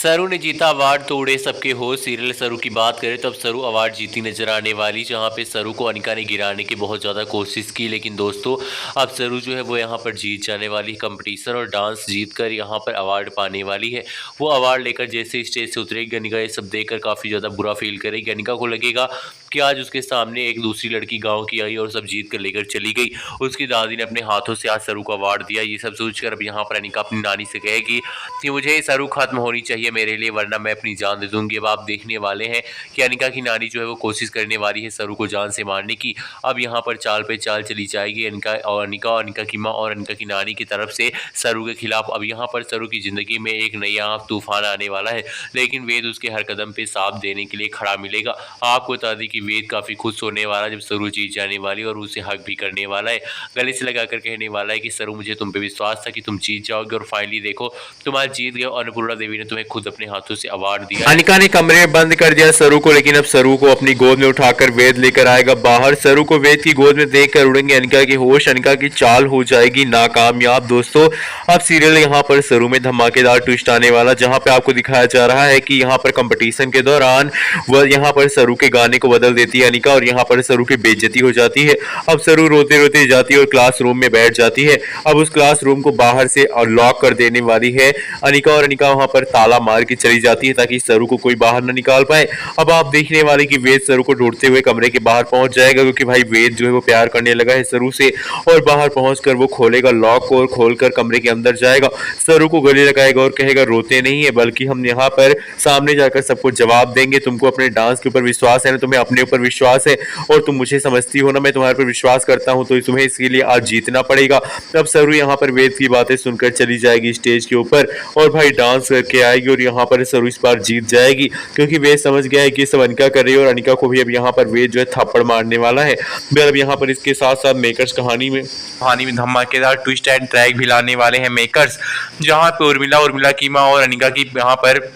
सरू ने जीता अवार्ड, तोड़े सबके होश। सीरियल सरू की बात करें तो अब सरू अवार्ड जीती नजर आने वाली, जहां पे सरू को अनिका ने गिराने की बहुत ज़्यादा कोशिश की, लेकिन दोस्तों अब सरू जो है वो यहां पर जीत जाने वाली, कंपटीशन और डांस जीत कर यहां पर अवार्ड पाने वाली है। वो अवार्ड लेकर जैसे स्टेज से उतरेगी, अनिका ये सब देखकर काफ़ी ज़्यादा बुरा फील करेगी। अनिका को लगेगा कि आज उसके सामने एक दूसरी लड़की गाँव की आई और सब जीत कर लेकर चली गई। उसकी दादी ने अपने हाथों से आज सरू को अवार्ड दिया। ये सब सोचकर अब यहाँ पर अनिका अपनी नानी से कहेगी कि मुझे सरू खत्म होनी चाहिए मेरे लिए, वरना मैं अपनी जान दे दूंगी। अब आप देखने वाले हैं कि अनिका की नानी जो है वो कोशिश करने वाली है सरू को जान से मारने की। अब यहाँ पर चाल पे चाल चली जाएगी अनिका की माँ और अनिका की नानी की तरफ से सरू के खिलाफ। अब यहाँ पर सरू की जिंदगी में एक नया तूफान आने वाला है, लेकिन वेद उसके हर कदम पे साथ देने के लिए खड़ा मिलेगा। आपको बता दें कि वेद काफी खुश होने वाला जब सरू जीत जाने वाली और उसे हक भी करने वाला है, गले से लगाकर कहने वाला है कि सरू मुझे तुम पे विश्वास था कि तुम जीत जाओगे, और फाइनली देखो तुम आज जीत गए। अन्नपूर्णा देवी ने तुम्हें खुद अपने हाथों से अवार्ड दिया। अनिका ने कमरे में बंद कर दिया सरू को, लेकिन अब सरू को अपनी गोद में उठाकर वेद लेकर आएगा बाहर। सरू को वेद की गोद में देखकर उड़ेंगे अनिका के होश। अनिका की चाल हो जाएगी नाकामयाब। दोस्तों अब सीरियल यहाँ पर सरू में धमाकेदार ट्विस्ट आने वाला, जहाँ पे आपको दिखाया जा रहा है कि यहाँ पर कंपटीशन के दौरान वह यहाँ पर सरू के गाने को बदल देती है अनिका, और यहाँ पर सरू की बेइज्जती हो जाती है। अब सरू रोते रोते जाती है और क्लासरूम में बैठ जाती है। अब उस क्लासरूम को बाहर से लॉक कर देने वाली है अनिका, और अनिका वहां पर ताला मार के चली जाती है ताकि सरू को कोई बाहर न निकाल पाए। अब आप देखने वाले कि वेद सरू को ढूंढते हुए कमरे के बाहर पहुंच जाएगा, क्योंकि भाई वेद जो है वो प्यार करने लगा है सरू से, और बाहर पहुंचकर वो खोलेगा लॉक को और खोलकर कमरे के अंदर जाएगा। सरू को गले लगाएगा और कहेगा रोते नहीं है, बल्कि हम यहाँ पर सामने जाकर सबको जवाब देंगे। तुमको अपने डांस के ऊपर विश्वास है ना, तुम्हें अपने ऊपर विश्वास है और तुम मुझे समझती हो ना, मैं तुम्हारे पर विश्वास करता हूँ, तो तुम्हें इसके लिए आज जीतना पड़ेगा। अब सरू यहाँ पर वेद की बातें सुनकर चली जाएगी स्टेज के ऊपर और भाई डांस करके आएगी, और यहाँ पर सरू इस बार जीत जाएगी, क्योंकि वेद समझ गया है कि सब अनिका कर रही है और अनिका को भी अब यहाँ पर वेद जो है थप्पड़ मारने वाला है। अब यहाँ पर इसके साथ साथ मेकर्स कहानी में धमाकेदार ट्विस्ट एंड ट्रैक भी लाने वाले हैं मेकर्स, जहाँ पे उर्मिला की माँ और अनिका की यहाँ पर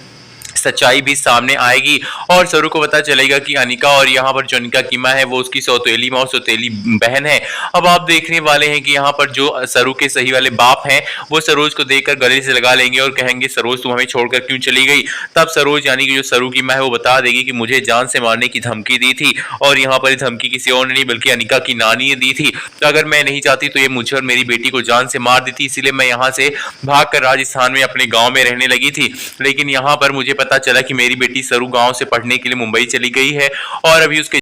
सच्चाई भी सामने आएगी, और सरू को पता चलेगा कि अनिका और यहाँ पर जो अनिका की माँ है वो उसकी सौतेली माँ और सौतेली बहन है। अब आप देखने वाले हैं कि यहाँ पर जो सरू के सही वाले बाप हैं वो सरोज को देखकर गले से लगा लेंगे और कहेंगे सरोज तुम हमें छोड़कर क्यों चली गई। तब सरोज यानी कि जो सरू की माँ है वो बता देगी कि मुझे जान से मारने की धमकी दी थी, और यहाँ पर धमकी किसी और ने नहीं बल्कि अनिका की नानी ने दी थी। तो अगर मैं नहीं चाहती तो ये मुझे और मेरी बेटी को जान से मार देती, इसीलिए मैं यहाँ से भागकर राजस्थान में अपने गाँव में रहने लगी थी। लेकिन यहाँ पर मुझे पता चला कि मेरी बेटी सरू गांव से पढ़ने के लिए मुंबई चली गई है, और अभी उसके